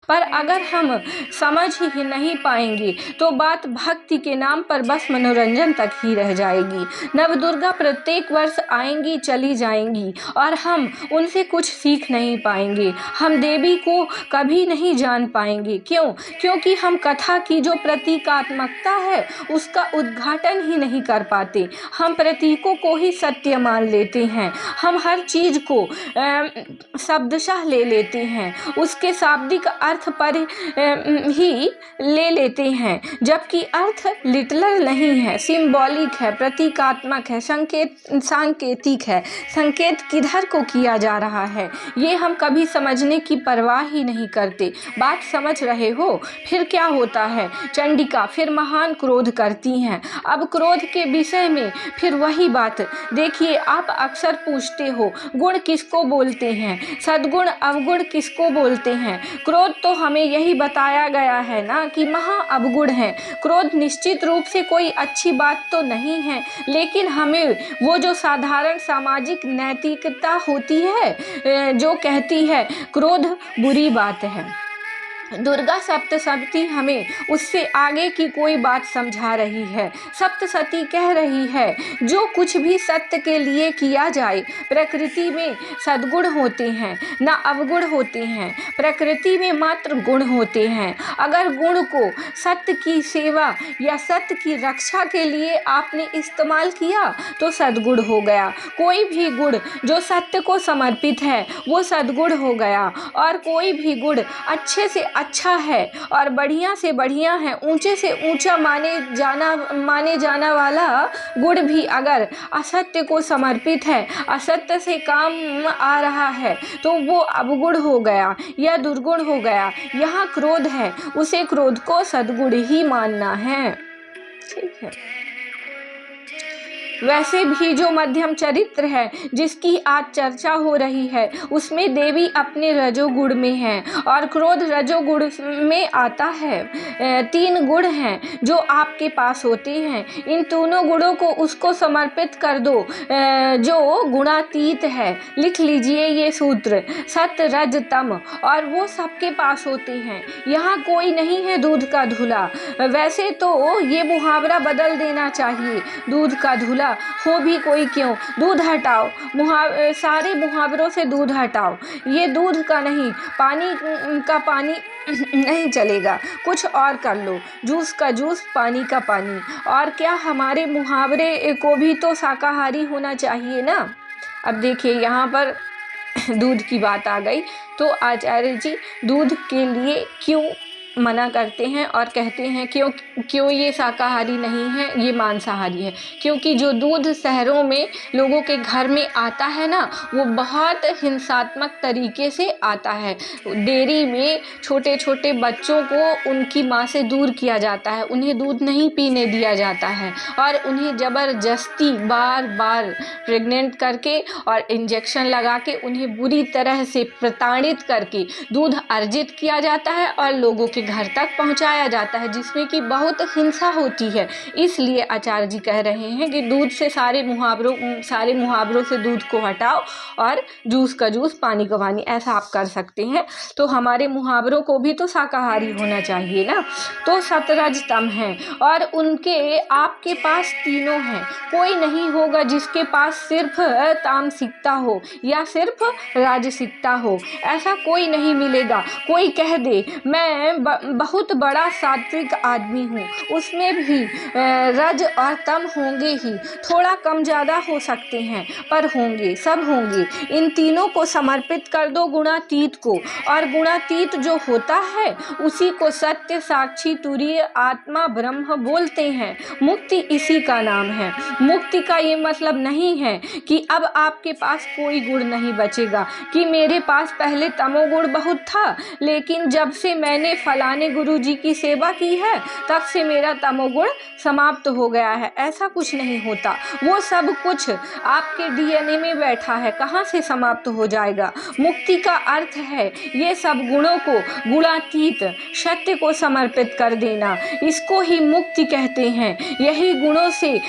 पर अगर हम समझ ही नहीं पाएंगे तो बात भक्ति के नाम पर बस मनोरंजन तक ही रह जाएगी। नवदुर्गा प्रत्येक वर्ष आएंगी चली जाएंगी और हम उनसे कुछ सीख नहीं पाएंगे। हम देवी को कभी नहीं जान पाएंगे। क्यों? क्योंकि हम कथा की जो प्रतीकात्मकता है उसका उद्घाटन ही नहीं कर पाते। हम प्रतीकों को ही सत्य मान लेते हैं। हम हर चीज को शब्दशः ले लेते हैं, उसके शाब्दिक अर्थ पर ही ले लेते हैं, जबकि अर्थ लिटरल नहीं है, सिंबॉलिक है, प्रतीकात्मक है, सांकेतिक है। संकेत किधर को किया जा रहा है ये हम कभी समझने की परवाह ही नहीं करते। बात समझ रहे हो? फिर क्या होता है? चंडिका फिर महान क्रोध करती हैं। अब क्रोध के विषय में फिर वही बात। देखिए, आप अक्सर पूछते हो गुण किसको बोलते हैं, सद्गुण अवगुण किसको बोलते हैं। क्रोध तो हमें यही बताया गया है ना कि महा अवगुण है। क्रोध निश्चित रूप से कोई अच्छी बात तो नहीं है, लेकिन हमें वो जो साधारण सामाजिक नैतिकता होती है जो कहती है क्रोध बुरी बात है। दुर्गा सप्तशती हमें उससे आगे की कोई बात समझा रही है। सप्तशती कह रही है जो कुछ भी सत्य के लिए किया जाए, प्रकृति में सद्गुण होते हैं ना अवगुण होते हैं। प्रकृति में मात्र गुण होते हैं। अगर गुण को सत्य की सेवा या सत्य की रक्षा के लिए आपने इस्तेमाल किया तो सद्गुण हो गया। कोई भी गुण जो सत्य को समर्पित है वो सद्गुण हो गया। और कोई भी गुण अच्छे से अच्छा है और बढ़िया से बढ़िया है, ऊंचे से ऊंचा माने जाना वाला गुण भी अगर असत्य को समर्पित है, असत्य से काम आ रहा है, तो वो अवगुण हो गया या दुर्गुण हो गया। यहाँ क्रोध है, उसे क्रोध को सद्गुण ही मानना है। ठीक है। वैसे भी जो मध्यम चरित्र है जिसकी आज चर्चा हो रही है उसमें देवी अपने रजोगुण में है और क्रोध रजोगुण में आता है। 3 गुण हैं जो आपके पास होते हैं। इन तीनों गुणों को उसको समर्पित कर दो जो गुणातीत है। लिख लीजिए ये सूत्र, सत्य रज तम, और वो सबके पास होते हैं। यहाँ कोई नहीं है दूध का धुला। वैसे तो ये मुहावरा बदल देना चाहिए, दूध का धुला हो भी कोई क्यों, दूध हटाओ, सारे मुहावरों से दूध हटाओ। ये दूध का नहीं, पानी का पानी नहीं चलेगा, कुछ और कर लो, जूस का जूस, पानी का पानी। और क्या हमारे मुहावरे को भी तो शाकाहारी होना चाहिए ना। अब देखिए यहाँ पर दूध की बात आ गई तो आचार्य जी दूध के लिए क्यों मना करते हैं और कहते हैं क्यों ये शाकाहारी नहीं है, ये मांसाहारी है। क्योंकि जो दूध शहरों में लोगों के घर में आता है ना वो बहुत हिंसात्मक तरीके से आता है। डेयरी में छोटे छोटे बच्चों को उनकी माँ से दूर किया जाता है, उन्हें दूध नहीं पीने दिया जाता है और उन्हें ज़बरदस्ती बार बार प्रेग्नेंट करके और इंजेक्शन लगा के उन्हें बुरी तरह से प्रताड़ित करके दूध अर्जित किया जाता है और लोगों के घर तक पहुंचाया जाता है, जिसमें कि बहुत हिंसा होती है। इसलिए आचार्य जी कह रहे हैं कि दूध से सारे मुहावरों से दूध को हटाओ और जूस का जूस, पानी का पानी, ऐसा आप कर सकते हैं। तो हमारे मुहावरों को भी तो शाकाहारी होना चाहिए ना। तो सतरज तम है और उनके आपके पास तीनों हैं। कोई नहीं होगा जिसके पास सिर्फ तामसिकता हो या सिर्फ राजसिकता हो, ऐसा कोई नहीं मिलेगा। कोई कह दे मैं बहुत बड़ा सात्विक आदमी हूँ, उसमें भी रज और तम होंगे ही, थोड़ा कम ज़्यादा हो सकते हैं पर होंगे, सब होंगे। इन तीनों को समर्पित कर दो गुणातीत को, और गुणातीत जो होता है उसी को सत्य, साक्षी, तुरीय, आत्मा, ब्रह्म बोलते हैं। मुक्ति इसी का नाम है। मुक्ति का ये मतलब नहीं है कि अब आपके पास कोई गुण नहीं बचेगा, कि मेरे पास पहले तमोगुण बहुत था लेकिन जब से मैंने फलाने गुरु जी की सेवा की है तब से मेरा तमोगुण समाप्त हो गया है। ऐसा कुछ नहीं होता। वो सब कुछ आपके डीएनए में बैठा है, कहाँ से समाप्त हो जाएगा। मुक्ति का अर्थ है ये सब गुणों को गुणातीत सत्य को समर्पित कर देना, इसको ही मुक्ति कहते हैं। यही गुणों से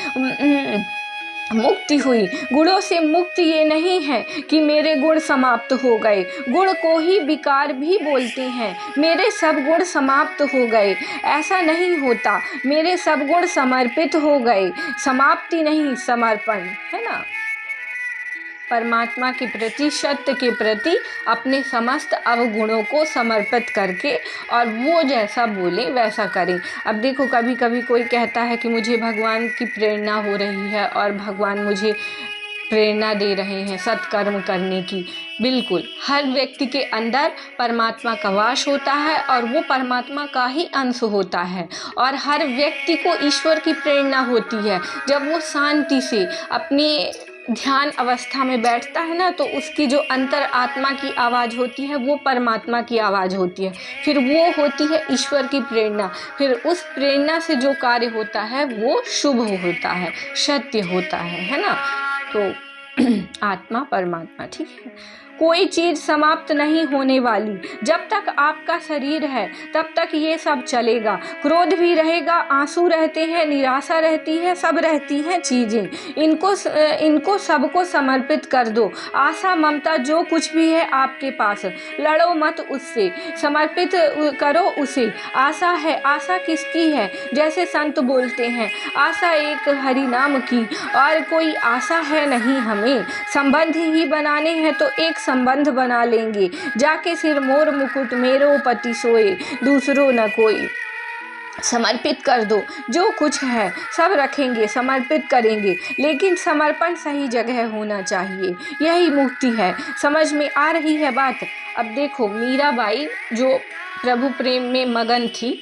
मुक्ति हुई। गुणों से मुक्ति ये नहीं है कि मेरे गुण समाप्त हो गए, गुण को ही विकार भी बोलते हैं। मेरे सब गुण समाप्त हो गए, ऐसा नहीं होता। मेरे सब गुण समर्पित हो गए, समाप्ति नहीं समर्पण, है ना। परमात्मा के प्रति, सत्य के प्रति अपने समस्त अवगुणों को समर्पित करके और वो जैसा बोले वैसा करें। अब देखो, कभी कभी कोई कहता है कि मुझे भगवान की प्रेरणा हो रही है और भगवान मुझे प्रेरणा दे रहे हैं सत्कर्म करने की। बिल्कुल, हर व्यक्ति के अंदर परमात्मा का वास होता है और वो परमात्मा का ही अंश होता है। और हर व्यक्ति को ईश्वर की प्रेरणा होती है। जब वो शांति से अपनी ध्यान अवस्था में बैठता है ना, तो उसकी जो अंतर आत्मा की आवाज़ होती है वो परमात्मा की आवाज़ होती है। फिर वो होती है ईश्वर की प्रेरणा। फिर उस प्रेरणा से जो कार्य होता है वो शुभ होता है, सत्य होता है ना। तो आत्मा परमात्मा, ठीक है। कोई चीज़ समाप्त नहीं होने वाली। जब तक आपका शरीर है तब तक ये सब चलेगा। क्रोध भी रहेगा, आंसू रहते हैं, निराशा रहती है, सब रहती हैं चीज़ें। इनको सबको समर्पित कर दो। आशा ममता जो कुछ भी है आपके पास, लड़ो मत उससे, समर्पित करो उसे। आशा है, आशा किसकी है? जैसे संत बोलते हैं, आशा एक हरि नाम की, और कोई आशा है नहीं हमें। संबंध ही बनाने हैं तो एक संबंध बना लेंगे। जाके सिर मोर मुकुट मेरो पति सोए, दूसरो न कोई। समर्पित कर दो, जो कुछ है सब रखेंगे, समर्पित करेंगे, लेकिन समर्पण सही जगह होना चाहिए। यही मुक्ति है। समझ में आ रही है बात? अब देखो, मीराबाई जो प्रभु प्रेम में मगन थी,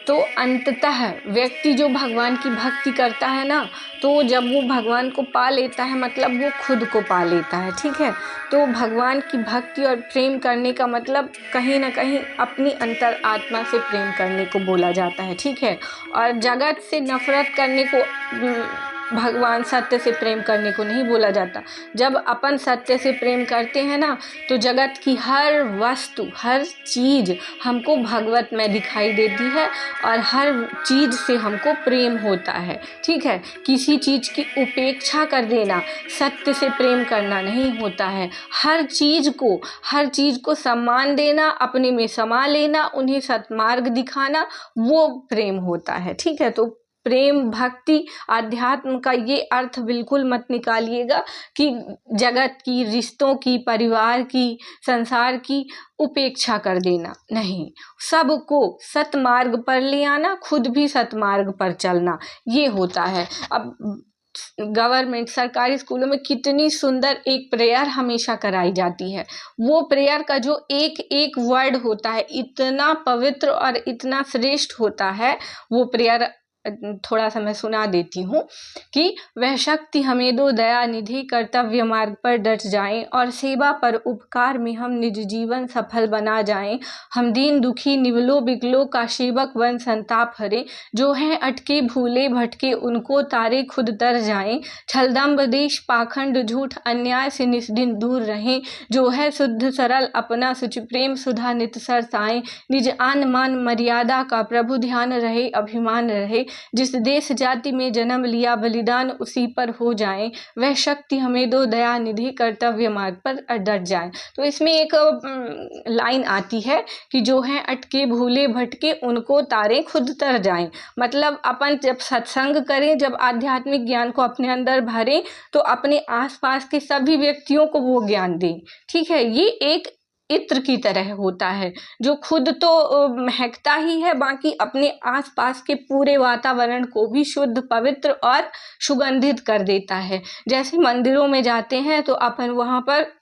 तो अंततः व्यक्ति जो भगवान की भक्ति करता है ना, तो जब वो भगवान को पा लेता है, मतलब वो खुद को पा लेता है, ठीक है। तो भगवान की भक्ति और प्रेम करने का मतलब कहीं ना कहीं अपनी अंतर आत्मा से प्रेम करने को बोला जाता है, ठीक है। और जगत से नफरत करने को भगवान सत्य से प्रेम करने को नहीं बोला जाता। जब अपन सत्य से प्रेम करते हैं ना, तो जगत की हर वस्तु, हर चीज़ हमको भगवत में दिखाई देती है और हर चीज़ से हमको प्रेम होता है, ठीक है। किसी चीज़ की उपेक्षा कर देना सत्य से प्रेम करना नहीं होता है। हर चीज़ को सम्मान देना, अपने में समा लेना, उन्हें सत्मार्ग दिखाना, वो प्रेम होता है, ठीक है। तो प्रेम, भक्ति, आध्यात्म का ये अर्थ बिल्कुल मत निकालिएगा कि जगत की, रिश्तों की, परिवार की, संसार की उपेक्षा कर देना। नहीं, सबको सतमार्ग पर ले आना, खुद भी सतमार्ग पर चलना, ये होता है। अब गवर्नमेंट सरकारी स्कूलों में कितनी सुंदर एक प्रेयर हमेशा कराई जाती है। वो प्रेयर का जो एक एक वर्ड होता है, इतना पवित्र और इतना श्रेष्ठ होता है वो प्रेयर। थोड़ा सा मैं सुना देती हूँ कि वह शक्ति हमें दो दया निधि, कर्तव्य मार्ग पर डट जाएं और सेवा पर उपकार में हम निज जीवन सफल बना जाएं। हम दीन दुखी निवलो बिकलो का सेवक बन संताप हरे, जो है अटके भूले भटके उनको तारे खुद तर जाएं। छलदम्ब देश पाखंड झूठ अन्याय से निस्दिन दूर रहें, जो है शुद्ध सरल अपना सुच प्रेम सुधा नित सरसाएं। निज आन मान मर्यादा का प्रभु ध्यान रहे, अभिमान रहे, जिस देश जाति में जन्म लिया बलिदान उसी पर हो जाए। वह शक्ति हमें दो दया निधि, कर्तव्य मार्ग पर डट जाए। तो इसमें एक लाइन आती है कि जो है अटके भूले भटके उनको तारे खुद तर जाएं। मतलब अपन जब सत्संग करें, जब आध्यात्मिक ज्ञान को अपने अंदर भरें, तो अपने आसपास के सभी व्यक्तियों को वो ज्ञान दें, ठीक है। ये एक इत्र की तरह होता है जो खुद तो महकता ही है, बाकी अपने आसपास के पूरे वातावरण को भी शुद्ध, पवित्र और सुगंधित कर देता है। जैसे मंदिरों में जाते हैं तो अपन वहाँ पर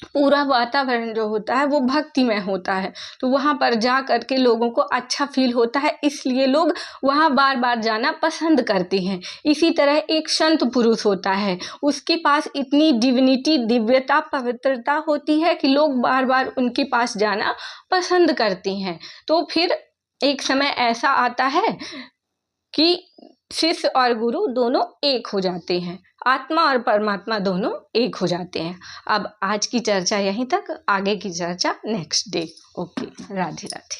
पूरा वातावरण जो होता है वो भक्तिमय होता है, तो वहाँ पर जा करके लोगों को अच्छा फील होता है, इसलिए लोग वहाँ बार बार जाना पसंद करते हैं। इसी तरह एक संत पुरुष होता है, उसके पास इतनी डिविनिटी, दिव्यता, पवित्रता होती है कि लोग बार बार उनके पास जाना पसंद करते हैं। तो फिर एक समय ऐसा आता है कि शिष्य और गुरु दोनों एक हो जाते हैं, आत्मा और परमात्मा दोनों एक हो जाते हैं। अब आज की चर्चा यहीं तक, आगे की चर्चा next day. Okay, Radhe Radhe.